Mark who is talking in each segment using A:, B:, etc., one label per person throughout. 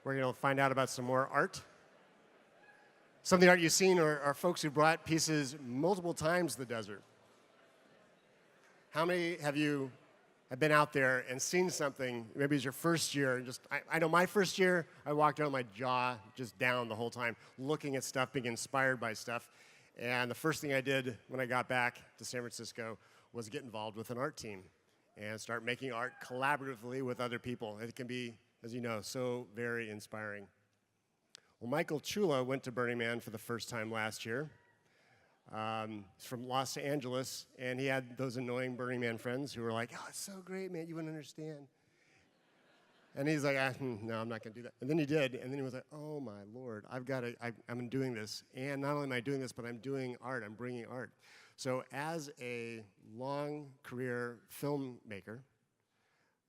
A: We're going to find out about some more art. Some of the art you've seen are folks who brought pieces multiple times to the desert. How many have you have been out there and seen something, maybe it's your first year, and I know my first year, I walked out with my jaw just down the whole time, looking at stuff, being inspired by stuff. And the first thing I did when I got back to San Francisco was get involved with an art team and start making art collaboratively with other people. It can be, as you know, so very inspiring. Well, Michael Ciulla went to Burning Man for the first time last year. He's from Los Angeles, and he had those annoying Burning Man friends who were like, oh, it's so great, man, you wouldn't understand. And he's like, no, I'm not going to do that. And then he did, and then he was like, oh, my Lord, I'm doing this. And not only am I doing this, but I'm doing art. I'm bringing art. So as a long career filmmaker,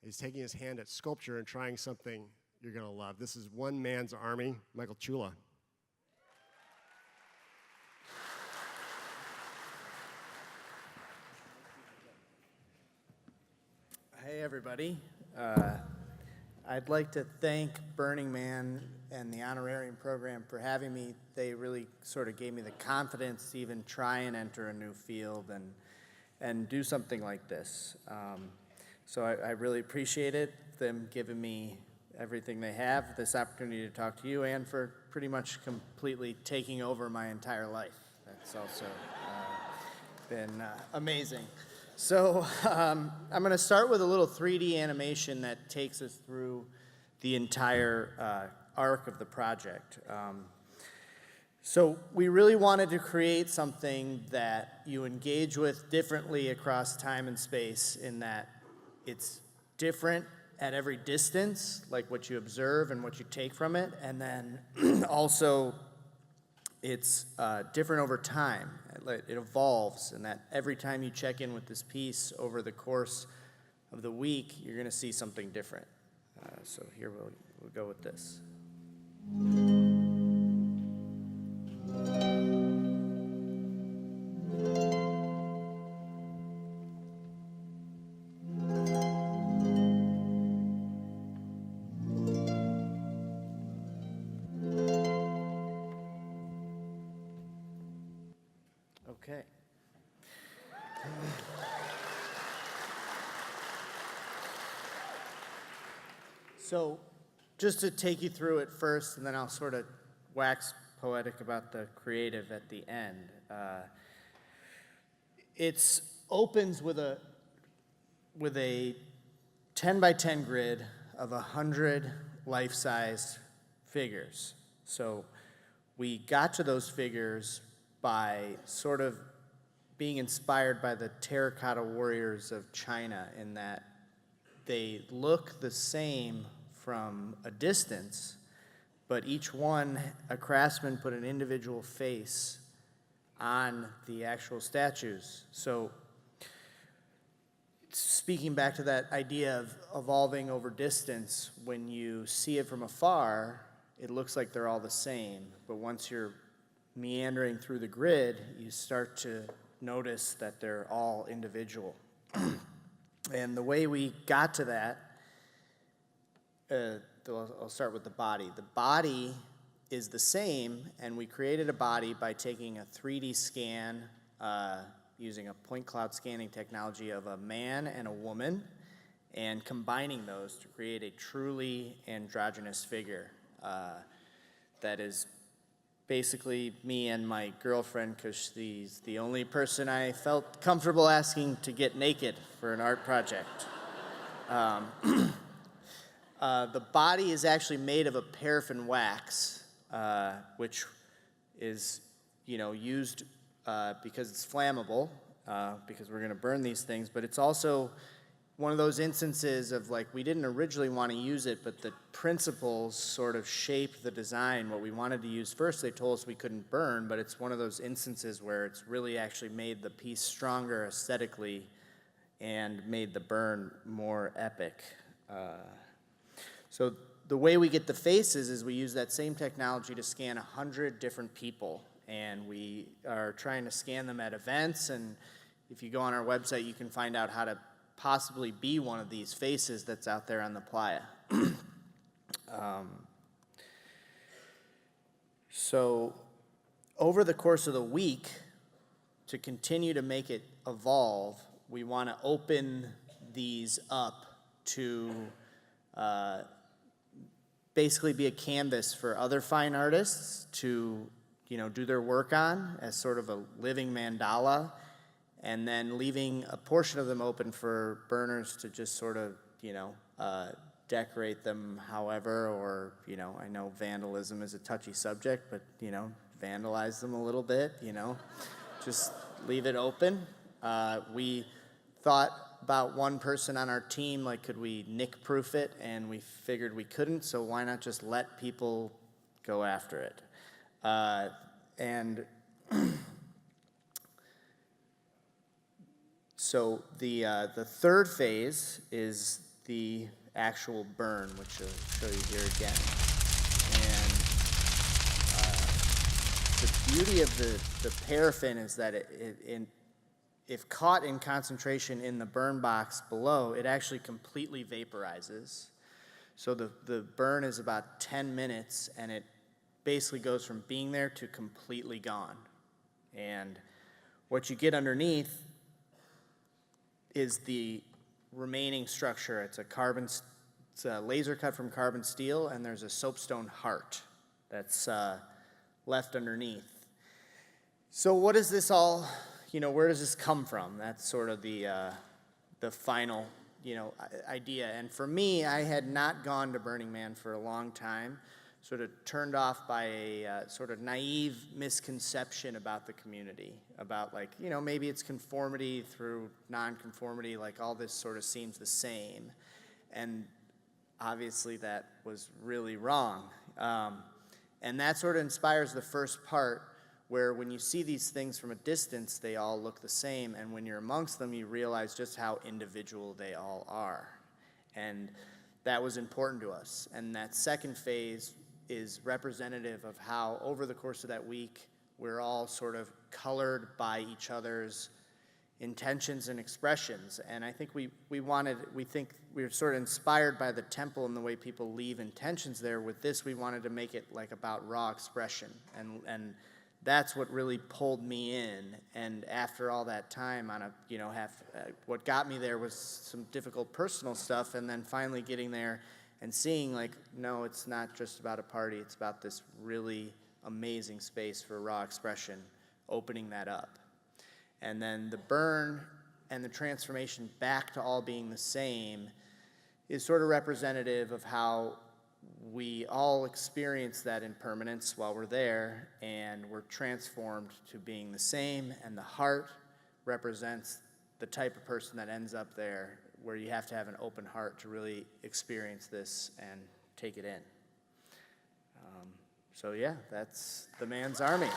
A: he's taking his hand at sculpture and trying something you're going to love. This is one man's army, Michael Ciulla.
B: Hey, everybody. I'd like to thank Burning Man and the honorarium program for having me. They really sort of gave me the confidence to even try and enter a new field and do something like this. So I really appreciate it, them giving me everything they have, this opportunity to talk to you, and for pretty much completely taking over my entire life. That's also been amazing. So I'm going to start with a little 3D animation that takes us through the entire arc of the project. So we really wanted to create something that you engage with differently across time and space, in that it's different at every distance, like what you observe and what you take from it, and then also it's different over time. It evolves, and that every time you check in with this piece over the course of the week, you're going to see something different. So here we'll go with this. Okay. So just to take you through it first, and then I'll sort of wax poetic about the creative at the end. It opens with a 10 by 10 grid of 100 life-sized figures. So we got to those figures by sort of being inspired by the terracotta warriors of China, in that they look the same from a distance, but each one, a craftsman put an individual face on the actual statues. So speaking back to that idea of evolving over distance, when you see it from afar, it looks like they're all the same, but once you're meandering through the grid, you start to notice that they're all individual. And the way we got to that, I'll start with the body. The body is the same, and we created a body by taking a 3D scan using a point cloud scanning technology of a man and a woman, and combining those to create a truly androgynous figure that is basically me and my girlfriend, because she's the only person I felt comfortable asking to get naked for an art project. The body is actually made of a paraffin wax, which is, used because it's flammable, because we're going to burn these things, but it's also one of those instances of, like, we didn't originally want to use it, but the principles sort of shaped the design. What we wanted to use first, they told us we couldn't burn, but it's one of those instances where it's really actually made the piece stronger aesthetically and made the burn more epic. So the way we get the faces is we use that same technology to scan 100 different people, and we are trying to scan them at events, and if you go on our website, you can find out how to possibly be one of these faces that's out there on the playa. So over the course of the week, to continue to make it evolve, we want to open these up to basically be a canvas for other fine artists to, do their work on as sort of a living mandala, and then leaving a portion of them open for burners to just sort of, decorate them however, or, I know vandalism is a touchy subject, but, vandalize them a little bit, just leave it open. We thought about one person on our team, like, could we nick-proof it? And we figured we couldn't, so why not just let people go after it? And so the third phase is the actual burn, which I'll show you here again. And the beauty of the paraffin is that if caught in concentration in the burn box below, it actually completely vaporizes. So the burn is about 10 minutes, and it basically goes from being there to completely gone. And what you get underneath is the remaining structure. It's a laser cut from carbon steel, and there's a soapstone heart that's left underneath. So what is this all, where does this come from? That's sort of the final, idea. And for me, I had not gone to Burning Man for a long time, sort of turned off by a sort of naive misconception about the community, about maybe it's conformity through non-conformity, like all this sort of seems the same. And obviously that was really wrong. And that sort of inspires the first part, where when you see these things from a distance, they all look the same, and when you're amongst them, you realize just how individual they all are. And that was important to us. And that second phase is representative of how, over the course of that week, we're all sort of colored by each other's intentions and expressions. And I think we think we were sort of inspired by the temple and the way people leave intentions there. With this, we wanted to make it like about raw expression, and that's what really pulled me in. And after all that time on what got me there was some difficult personal stuff, and then finally getting there and seeing no, it's not just about a party, it's about this really amazing space for raw expression, opening that up. And then the burn and the transformation back to all being the same is sort of representative of how we all experience that impermanence while we're there, and we're transformed to being the same. And the heart represents the type of person that ends up there, where you have to have an open heart to really experience this and take it in. So yeah, that's the man's army.